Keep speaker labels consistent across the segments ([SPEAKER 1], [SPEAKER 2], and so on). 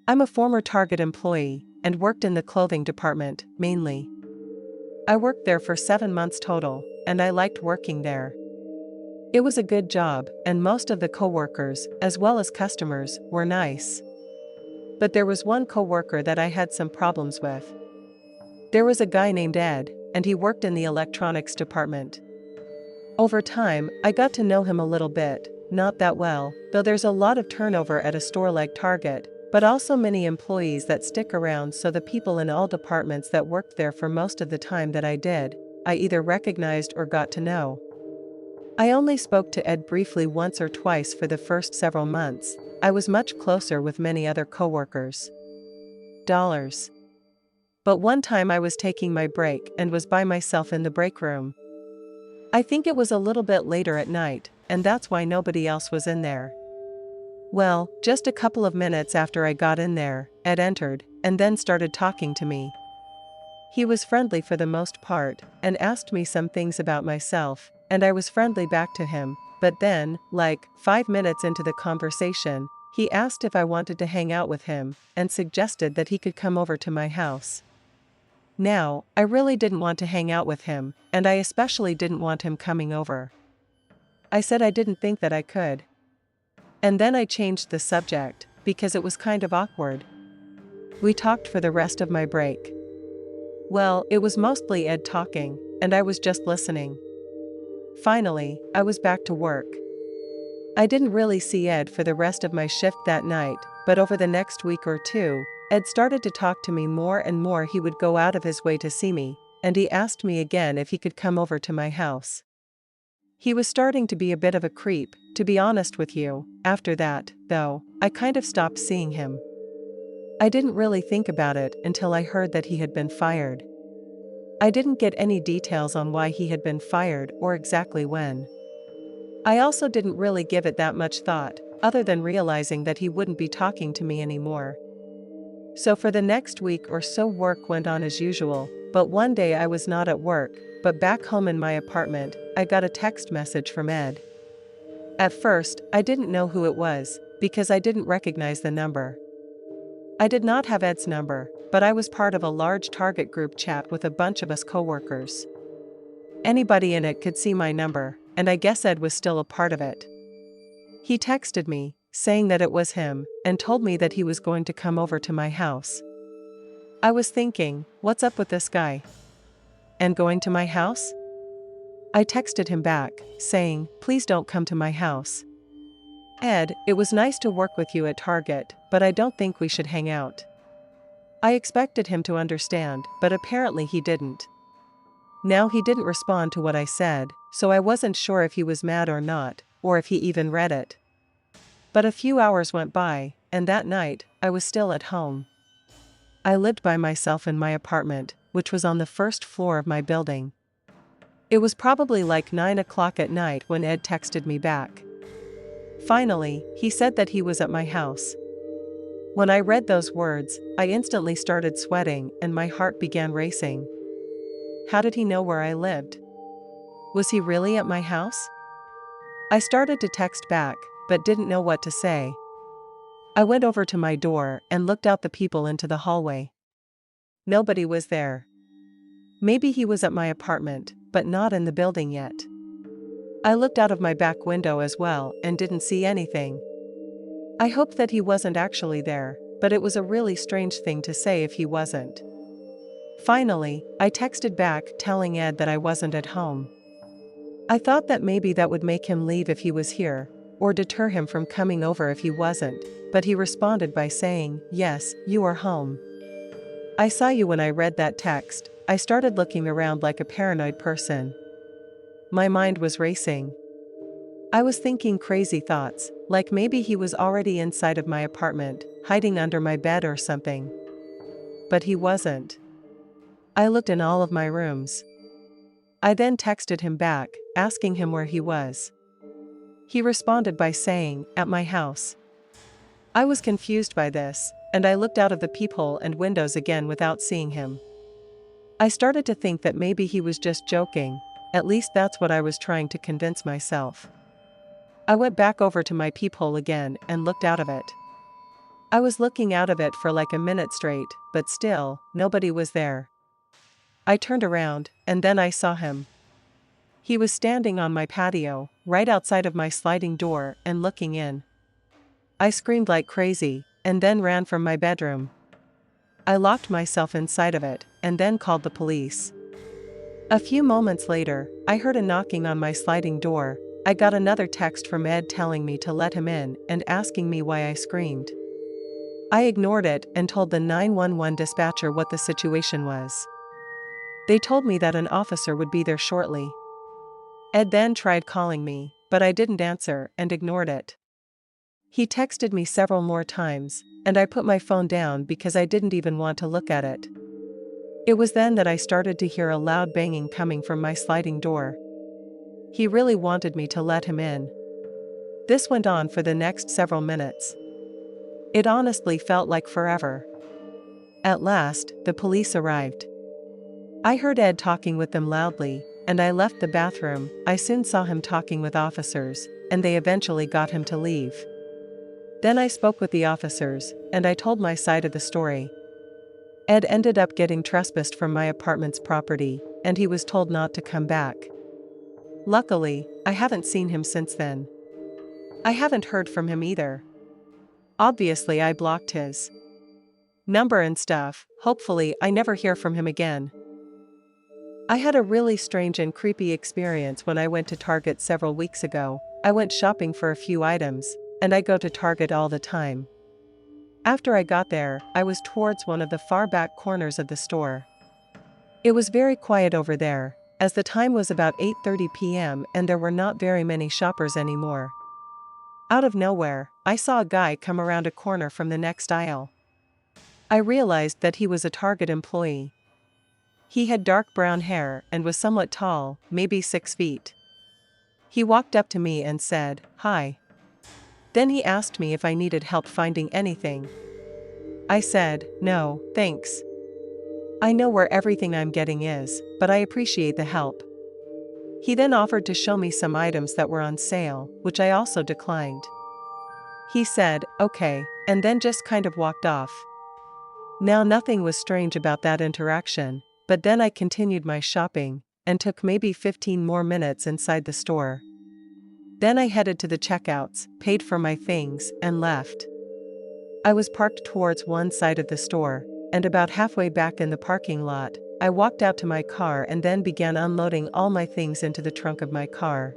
[SPEAKER 1] I'm a former Target employee and worked in the clothing department, mainly. I worked there for 7 months total, and I liked working there. It was a good job, and most of the coworkers, as well as customers, were nice. But there was one coworker that I had some problems with. There was a guy named Ed, and he worked in the electronics department. Over time, I got to know him a little bit, not that well, though there's a lot of turnover at a store like Target, but also many employees that stick around, so the people in all departments that worked there for most of the time that I did, I either recognized or got to know. I only spoke to Ed briefly once or twice for the first several months. I was much closer with many other coworkers. Dollars. But one time I was taking my break and was by myself in the break room. I think it was a little bit later at night, and that's why nobody else was in there. Well, just a couple of minutes after I got in there, Ed entered, and then started talking to me. He was friendly for the most part, and asked me some things about myself, and I was friendly back to him, but then, like, 5 minutes into the conversation, he asked if I wanted to hang out with him, and suggested that he could come over to my house. Now, I really didn't want to hang out with him, and I especially didn't want him coming over. I said I didn't think that I could. And then I changed the subject, because it was kind of awkward. We talked for the rest of my break. Well, it was mostly Ed talking, and I was just listening. Finally, I was back to work. I didn't really see Ed for the rest of my shift that night, but over the next week or two, Ed started to talk to me more and more. He would go out of his way to see me, and he asked me again if he could come over to my house. He was starting to be a bit of a creep, to be honest with you. After that, though, I kind of stopped seeing him. I didn't really think about it until I heard that he had been fired. I didn't get any details on why he had been fired or exactly when. I also didn't really give it that much thought, other than realizing that he wouldn't be talking to me anymore. So for the next week or so, work went on as usual, but one day I was not at work, but back home in my apartment. I got a text message from Ed. At first, I didn't know who it was, because I didn't recognize the number. I did not have Ed's number, but I was part of a large Target group chat with a bunch of us coworkers. Anybody in it could see my number, and I guess Ed was still a part of it. He texted me, saying that it was him, and told me that he was going to come over to my house. I was thinking, what's up with this guy? And going to my house? I texted him back, saying, please don't come to my house. Ed, it was nice to work with you at Target, but I don't think we should hang out. I expected him to understand, but apparently he didn't. Now he didn't respond to what I said, so I wasn't sure if he was mad or not, or if he even read it. But a few hours went by, and that night, I was still at home. I lived by myself in my apartment, which was on the first floor of my building. It was probably like 9 o'clock at night when Ed texted me back. Finally, he said that he was at my house. When I read those words, I instantly started sweating and my heart began racing. How did he know where I lived? Was he really at my house? I started to text back, but didn't know what to say. I went over to my door and looked out the people into the hallway. Nobody was there. Maybe he was at my apartment, but not in the building yet. I looked out of my back window as well and didn't see anything. I hoped that he wasn't actually there, but it was a really strange thing to say if he wasn't. Finally, I texted back telling Ed that I wasn't at home. I thought that maybe that would make him leave if he was here, or deter him from coming over if he wasn't, but he responded by saying, yes, you are home. I saw you when I read that text. I started looking around like a paranoid person. My mind was racing. I was thinking crazy thoughts, like maybe he was already inside of my apartment, hiding under my bed or something. But he wasn't. I looked in all of my rooms. I then texted him back, asking him where he was. He responded by saying, at my house. I was confused by this, and I looked out of the peephole and windows again without seeing him. I started to think that maybe he was just joking, at least that's what I was trying to convince myself. I went back over to my peephole again and looked out of it. I was looking out of it for like a minute straight, but still, nobody was there. I turned around, and then I saw him. He was standing on my patio, right outside of my sliding door, and looking in. I screamed like crazy, and then ran from my bedroom. I locked myself inside of it, and then called the police. A few moments later, I heard a knocking on my sliding door. I got another text from Ed telling me to let him in and asking me why I screamed. I ignored it and told the 911 dispatcher what the situation was. They told me that an officer would be there shortly. Ed then tried calling me, but I didn't answer and ignored it. He texted me several more times, and I put my phone down because I didn't even want to look at it. It was then that I started to hear a loud banging coming from my sliding door. He really wanted me to let him in. This went on for the next several minutes. It honestly felt like forever. At last, the police arrived. I heard Ed talking with them loudly, and I left the bathroom. I soon saw him talking with officers, and they eventually got him to leave. Then I spoke with the officers, and I told my side of the story. Ed ended up getting trespassed from my apartment's property, and he was told not to come back. Luckily, I haven't seen him since then. I haven't heard from him either. Obviously, I blocked his number and stuff. Hopefully, I never hear from him again. I had a really strange and creepy experience when I went to Target several weeks ago. I went shopping for a few items, and I go to Target all the time. After I got there, I was towards one of the far back corners of the store. It was very quiet over there, as the time was about 8:30 p.m. and there were not very many shoppers anymore. Out of nowhere, I saw a guy come around a corner from the next aisle. I realized that he was a Target employee. He had dark brown hair and was somewhat tall, maybe 6 feet. He walked up to me and said, "Hi." Then he asked me if I needed help finding anything. I said, "No, thanks. I know where everything I'm getting is, but I appreciate the help." He then offered to show me some items that were on sale, which I also declined. He said, "Okay," and then just kind of walked off. Now nothing was strange about that interaction, but then I continued my shopping, and took maybe 15 more minutes inside the store. Then I headed to the checkouts, paid for my things, and left. I was parked towards one side of the store, and about halfway back in the parking lot, I walked out to my car and then began unloading all my things into the trunk of my car.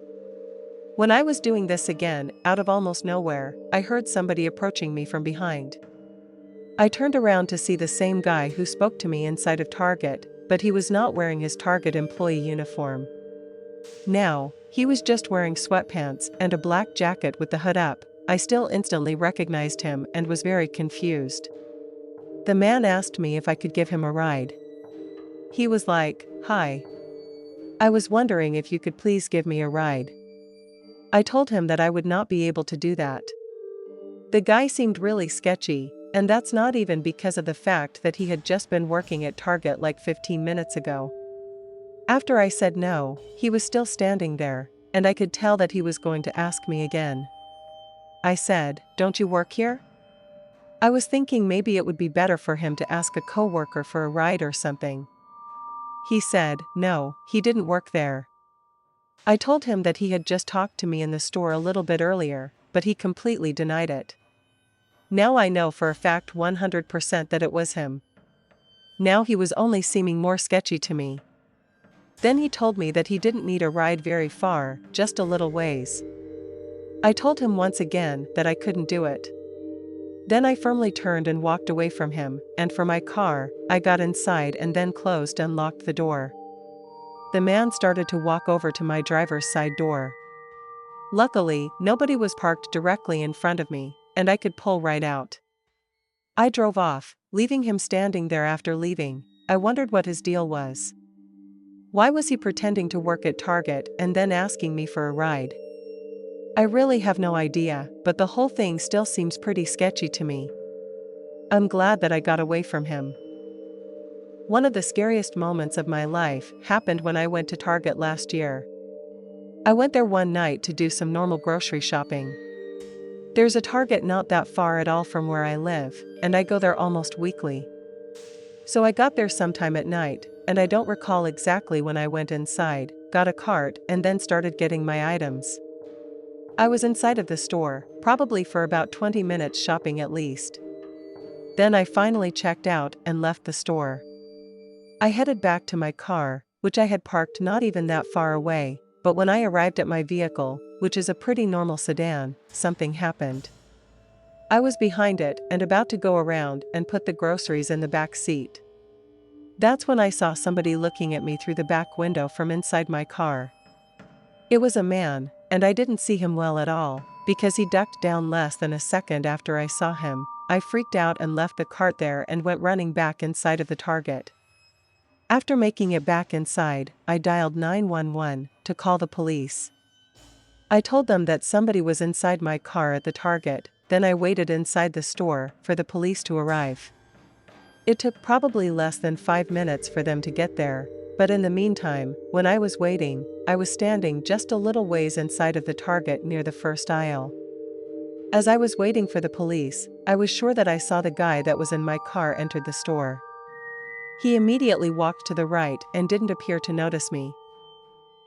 [SPEAKER 1] When I was doing this again, out of almost nowhere, I heard somebody approaching me from behind. I turned around to see the same guy who spoke to me inside of Target, but he was not wearing his Target employee uniform. Now, he was just wearing sweatpants and a black jacket with the hood up. I still instantly recognized him and was very confused. The man asked me if I could give him a ride. He was like, "Hi. I was wondering if you could please give me a ride." I told him that I would not be able to do that. The guy seemed really sketchy, and that's not even because of the fact that he had just been working at Target like 15 minutes ago. After I said no, he was still standing there, and I could tell that he was going to ask me again. I said, "Don't you work here?" I was thinking maybe it would be better for him to ask a coworker for a ride or something. He said, no, he didn't work there. I told him that he had just talked to me in the store a little bit earlier, but he completely denied it. Now I know for a fact 100% that it was him. Now he was only seeming more sketchy to me. Then he told me that he didn't need a ride very far, just a little ways. I told him once again that I couldn't do it. Then I firmly turned and walked away from him, and for my car, I got inside and then closed and locked the door. The man started to walk over to my driver's side door. Luckily, nobody was parked directly in front of me, and I could pull right out. I drove off, leaving him standing there after leaving. I wondered what his deal was. Why was he pretending to work at Target and then asking me for a ride? I really have no idea, but the whole thing still seems pretty sketchy to me. I'm glad that I got away from him. One of the scariest moments of my life happened when I went to Target last year. I went there one night to do some normal grocery shopping. There's a Target not that far at all from where I live, and I go there almost weekly. So I got there sometime at night, and I don't recall exactly when I went inside, got a cart, and then started getting my items. I was inside of the store, probably for about 20 minutes shopping at least. Then I finally checked out and left the store. I headed back to my car, which I had parked not even that far away, but when I arrived at my vehicle, which is a pretty normal sedan, something happened. I was behind it and about to go around and put the groceries in the back seat. That's when I saw somebody looking at me through the back window from inside my car. It was a man, and I didn't see him well at all, because he ducked down less than a second after I saw him. I freaked out and left the cart there and went running back inside of the Target. After making it back inside, I dialed 911 to call the police. I told them that somebody was inside my car at the Target, then I waited inside the store for the police to arrive. It took probably less than 5 minutes for them to get there, but in the meantime, when I was waiting, I was standing just a little ways inside of the Target near the first aisle. As I was waiting for the police, I was sure that I saw the guy that was in my car enter the store. He immediately walked to the right and didn't appear to notice me.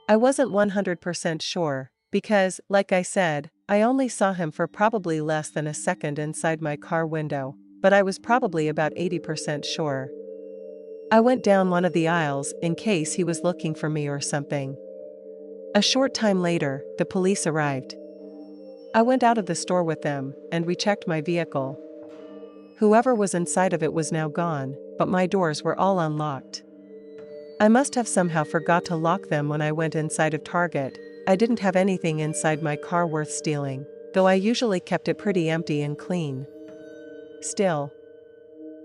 [SPEAKER 1] I wasn't 100% sure, because, like I said, I only saw him for probably less than a second inside my car window, but I was probably about 80% sure. I went down one of the aisles in case he was looking for me or something. A short time later, the police arrived. I went out of the store with them, and we checked my vehicle. Whoever was inside of it was now gone, but my doors were all unlocked. I must have somehow forgot to lock them when I went inside of Target. I didn't have anything inside my car worth stealing, though I usually kept it pretty empty and clean. Still,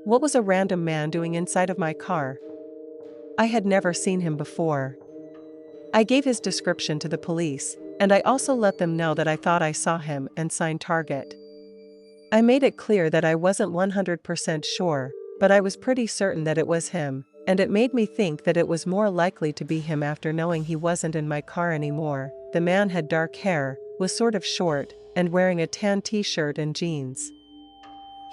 [SPEAKER 1] what was a random man doing inside of my car? I had never seen him before. I gave his description to the police, and I also let them know that I thought I saw him and signed Target. I made it clear that I wasn't 100% sure, but I was pretty certain that it was him, and it made me think that it was more likely to be him after knowing he wasn't in my car anymore. The man had dark hair, was sort of short, and wearing a tan t-shirt and jeans.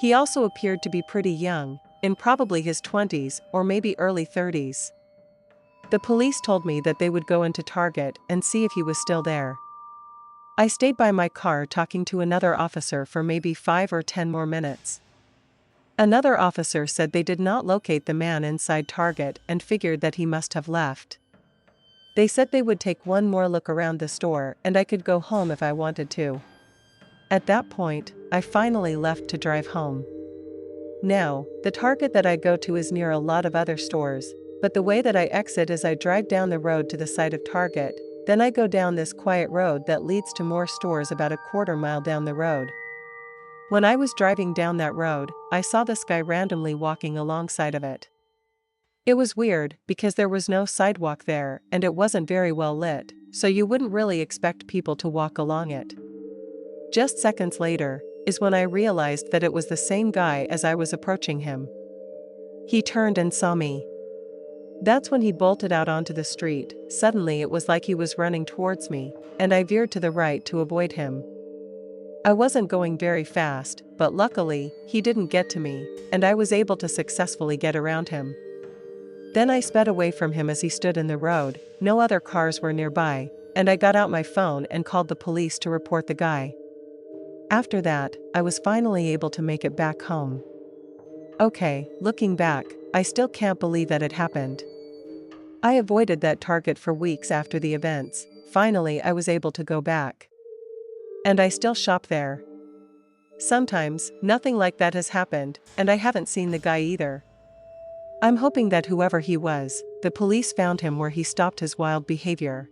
[SPEAKER 1] He also appeared to be pretty young, in probably his 20s or maybe early 30s. The police told me that they would go into Target and see if he was still there. I stayed by my car talking to another officer for maybe 5 or 10 more minutes. Another officer said they did not locate the man inside Target and figured that he must have left. They said they would take one more look around the store and I could go home if I wanted to. At that point, I finally left to drive home. Now, the Target that I go to is near a lot of other stores, but the way that I exit is I drive down the road to the side of Target, then I go down this quiet road that leads to more stores about a quarter mile down the road. When I was driving down that road, I saw this guy randomly walking alongside of it. It was weird, because there was no sidewalk there and it wasn't very well lit, so you wouldn't really expect people to walk along it. Just seconds later, is when I realized that it was the same guy as I was approaching him. He turned and saw me. That's when he bolted out onto the street. Suddenly it was like he was running towards me, and I veered to the right to avoid him. I wasn't going very fast, but luckily, he didn't get to me, and I was able to successfully get around him. Then I sped away from him as he stood in the road. No other cars were nearby, and I got out my phone and called the police to report the guy. After that, I was finally able to make it back home. Okay, looking back, I still can't believe that it happened. I avoided that Target for weeks after the events. Finally, I was able to go back. And I still shop there. Sometimes, nothing like that has happened, and I haven't seen the guy either. I'm hoping that whoever he was, the police found him where he stopped his wild behavior.